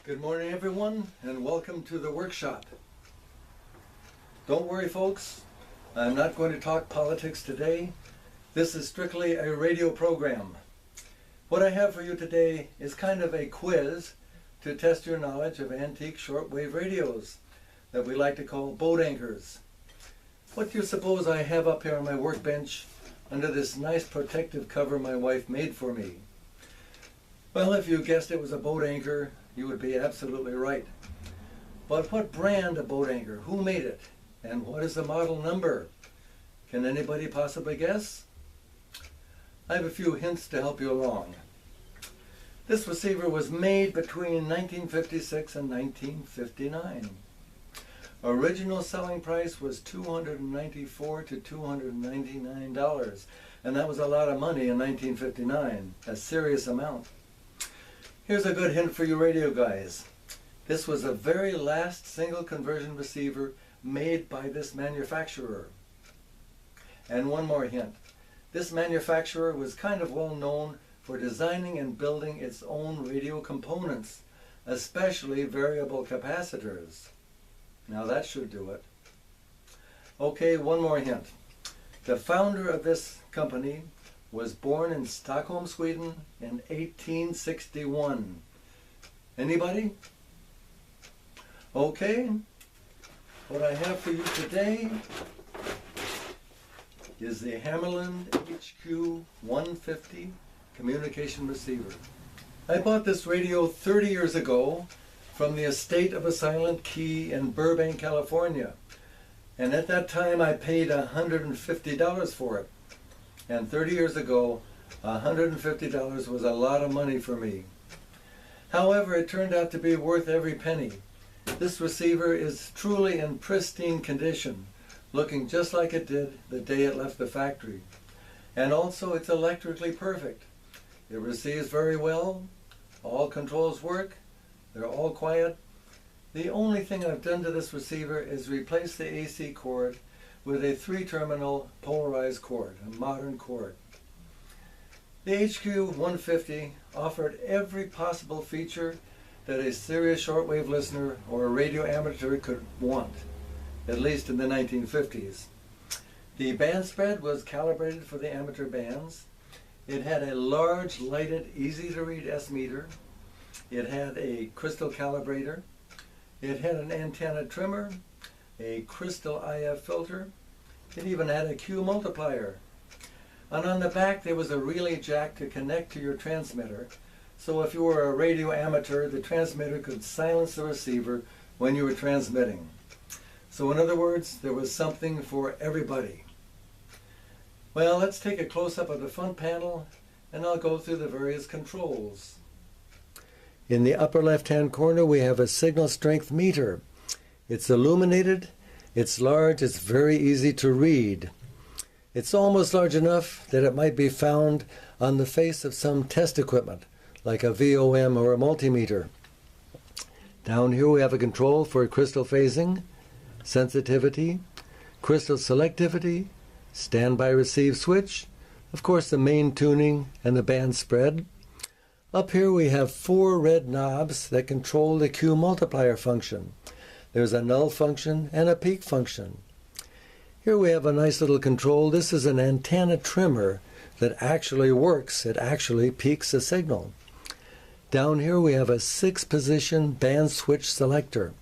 Good morning, everyone, and welcome to the workshop. Don't worry, folks, I'm not going to talk politics today. This is strictly a radio program. What I have for you today is kind of a quiz to test your knowledge of antique shortwave radios that we like to call boat anchors. What do you suppose I have up here on my workbench under this nice protective cover my wife made for me? Well, if you guessed it was a boat anchor, you would be absolutely right. But what brand of boat anchor? Who made it? And what is the model number? Can anybody possibly guess? I have a few hints to help you along. This receiver was made between 1956 and 1959. Original selling price was $294 to $299, and that was a lot of money in 1959, a serious amount. Here's a good hint for you radio guys. This was the very last single conversion receiver made by this manufacturer. And one more hint. This manufacturer was kind of well known for designing and building its own radio components, especially variable capacitors. Now that should do it. Okay, one more hint. The founder of this company was born in Stockholm, Sweden in 1861. Anybody? Okay, what I have for you today is the Hammarlund HQ 150 communication receiver. I bought this radio 30 years ago from the estate of a silent key in Burbank, California. And at that time I paid $150 for it. And 30 years ago, $150 was a lot of money for me. However, it turned out to be worth every penny. This receiver is truly in pristine condition, looking just like it did the day it left the factory. And also, it's electrically perfect. It receives very well, all controls work, they're all quiet. The only thing I've done to this receiver is replace the AC cord with a 3-terminal polarized cord, a modern cord. The HQ 150 offered every possible feature that a serious shortwave listener or a radio amateur could want, at least in the 1950s. The band spread was calibrated for the amateur bands. It had a large, lighted, easy-to-read S-meter. It had a crystal calibrator. It had an antenna trimmer, a crystal IF filter. It even had a Q multiplier. And on the back there was a relay jack to connect to your transmitter. So if you were a radio amateur, the transmitter could silence the receiver when you were transmitting. So in other words, there was something for everybody. Well, let's take a close-up of the front panel and I'll go through the various controls. In the upper left-hand corner we have a signal strength meter. It's illuminated, it's large, it's very easy to read. It's almost large enough that it might be found on the face of some test equipment, like a VOM or a multimeter. Down here we have a control for crystal phasing, sensitivity, crystal selectivity, standby receive switch, of course the main tuning and the band spread. Up here we have 4 red knobs that control the Q multiplier function. There's a null function and a peak function. Here we have a nice little control. This is an antenna trimmer that actually works. It actually peaks the signal. Down here we have a 6-position band switch selector.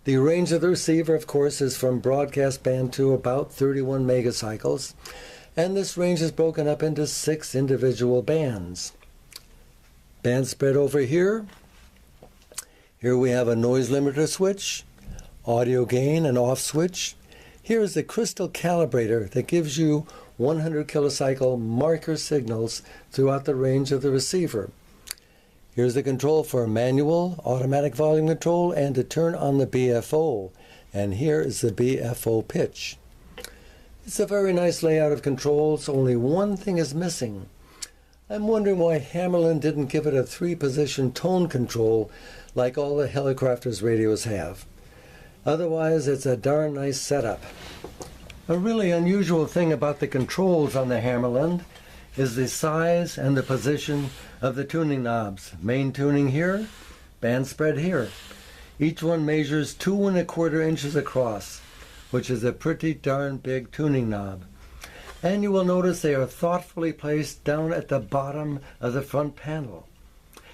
The range of the receiver, of course, is from broadcast band to about 31 megacycles, and this range is broken up into 6 individual bands. Band spread over here. Here we have a noise limiter switch, audio gain and off switch. Here is the crystal calibrator that gives you 100 kilocycle marker signals throughout the range of the receiver. Here's the control for manual, automatic volume control, and to turn on the BFO. And here is the BFO pitch. It's a very nice layout of controls, only one thing is missing. I'm wondering why Hammarlund didn't give it a 3-position tone control like all the Helicrafters radios have. Otherwise, it's a darn nice setup. A really unusual thing about the controls on the Hammarlund is the size and the position of the tuning knobs. Main tuning here, band spread here. Each one measures 2 1/4 inches across, which is a pretty darn big tuning knob. And you will notice they are thoughtfully placed down at the bottom of the front panel.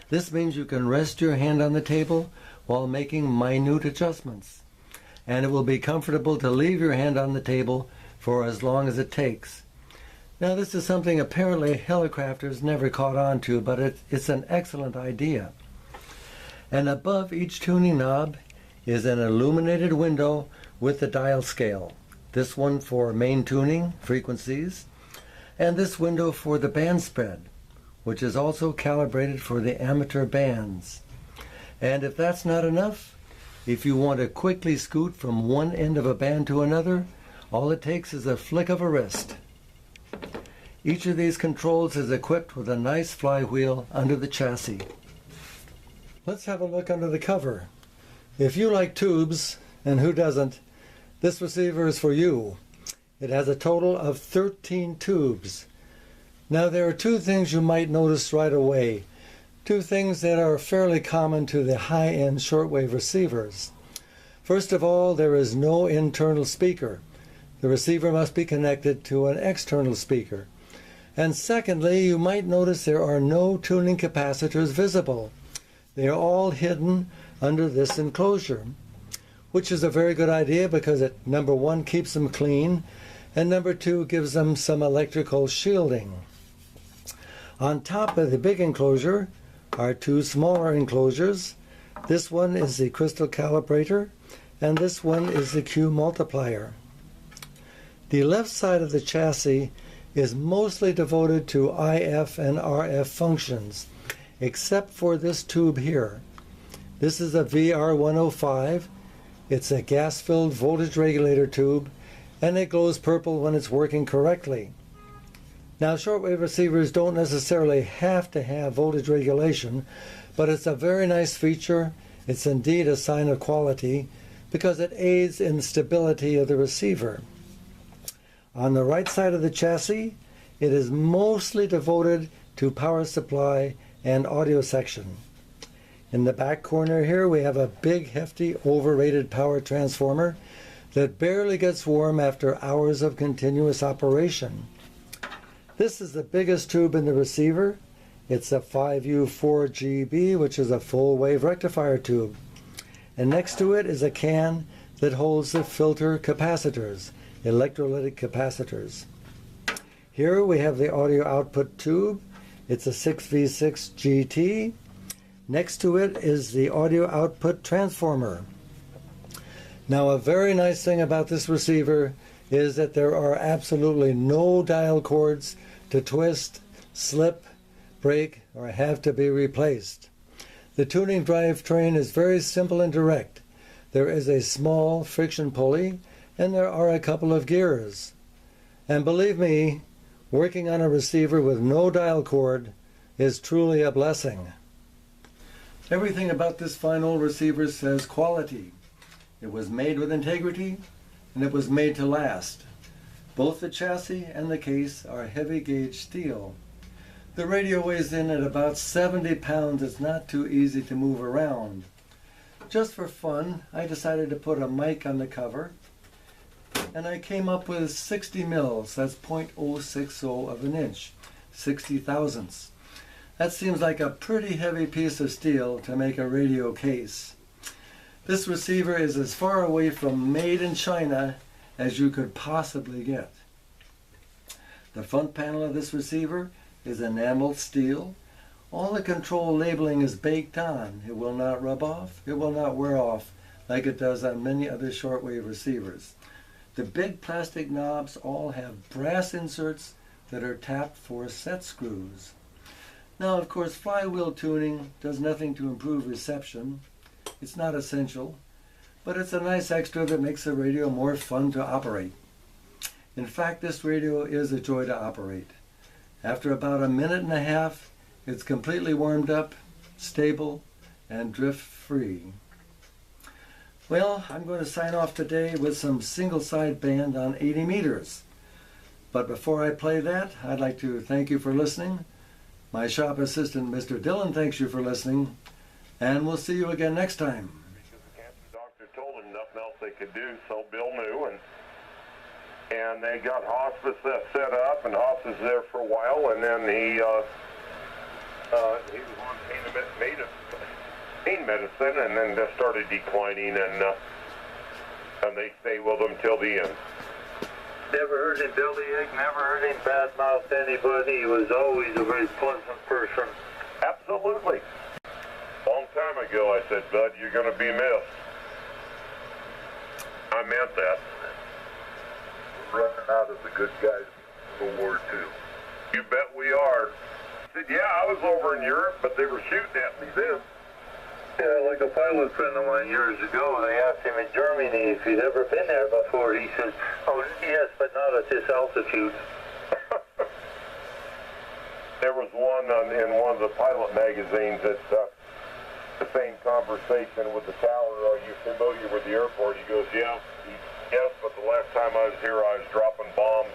This means you can rest your hand on the table while making minute adjustments. And it will be comfortable to leave your hand on the table for as long as it takes. Now this is something apparently helicrafters never caught on to, but it's an excellent idea. And above each tuning knob is an illuminated window with the dial scale. This one for main tuning frequencies, and this window for the band spread, which is also calibrated for the amateur bands. And if that's not enough, if you want to quickly scoot from one end of a band to another, all it takes is a flick of a wrist. Each of these controls is equipped with a nice flywheel under the chassis. Let's have a look under the cover. If you like tubes, and who doesn't, this receiver is for you. It has a total of 13 tubes. Now there are two things you might notice right away. Two things that are fairly common to the high-end shortwave receivers. First of all, there is no internal speaker. The receiver must be connected to an external speaker. And secondly, you might notice there are no tuning capacitors visible. They are all hidden under this enclosure, which is a very good idea because it, number one, keeps them clean, and number two, gives them some electrical shielding. On top of the big enclosure are two smaller enclosures. This one is the crystal calibrator, and this one is the Q multiplier. The left side of the chassis is mostly devoted to IF and RF functions, except for this tube here. This is a VR105. It's a gas-filled voltage regulator tube, and it glows purple when it's working correctly. Now, shortwave receivers don't necessarily have to have voltage regulation, but it's a very nice feature. It's indeed a sign of quality because it aids in the stability of the receiver. On the right side of the chassis, it is mostly devoted to power supply and audio section. In the back corner here, we have a big, hefty, overrated power transformer that barely gets warm after hours of continuous operation. This is the biggest tube in the receiver. It's a 5U4GB, which is a full wave rectifier tube. And next to it is a can that holds the filter capacitors, electrolytic capacitors. Here we have the audio output tube. It's a 6V6 GT. Next to it is the audio output transformer. Now, a very nice thing about this receiver is that there are absolutely no dial cords to twist, slip, break, or have to be replaced. The tuning drivetrain is very simple and direct. There is a small friction pulley, and there are a couple of gears. And believe me, working on a receiver with no dial cord is truly a blessing. Everything about this fine old receiver says quality. It was made with integrity, and it was made to last. Both the chassis and the case are heavy gauge steel. The radio weighs in at about 70 pounds. It's not too easy to move around. Just for fun, I decided to put a mic on the cover, and I came up with 60 mils. That's 0.060 of an inch, 60 thousandths. That seems like a pretty heavy piece of steel to make a radio case. This receiver is as far away from made in China as you could possibly get. The front panel of this receiver is enameled steel. All the control labeling is baked on. It will not rub off. It will not wear off like it does on many other shortwave receivers. The big plastic knobs all have brass inserts that are tapped for set screws. Now, of course, flywheel tuning does nothing to improve reception. It's not essential, but it's a nice extra that makes the radio more fun to operate. In fact, this radio is a joy to operate. After about a minute and a half, it's completely warmed up, stable, and drift-free. Well, I'm going to sign off today with some single-side band on 80 meters. But before I play that, I'd like to thank you for listening. My shop assistant, Mr. Dillon, thanks you for listening. And we'll see you again next time. Because the cancer doctor told him nothing else they could do, so Bill knew, and they got hospice set up, and hospice there for a while, and then he was on pain medicine, and then just started declining, and they stayed with him till the end. Never heard him bellyache, never heard him badmouth anybody. He was always a very pleasant person. Absolutely. Long time ago, I said, Bud, you're going to be missed. I meant that. We're running out of the good guys in World War II. You bet we are. I said, yeah, I was over in Europe, but they were shooting at me then. Yeah, like a pilot friend of mine years ago, they asked him in Germany if he'd ever been there before. He said, oh, yes, but not at this altitude. There was one in one of the pilot magazines that the same conversation with the tower. Are you familiar with the airport? He goes, yeah. Yes, but the last time I was here, I was dropping bombs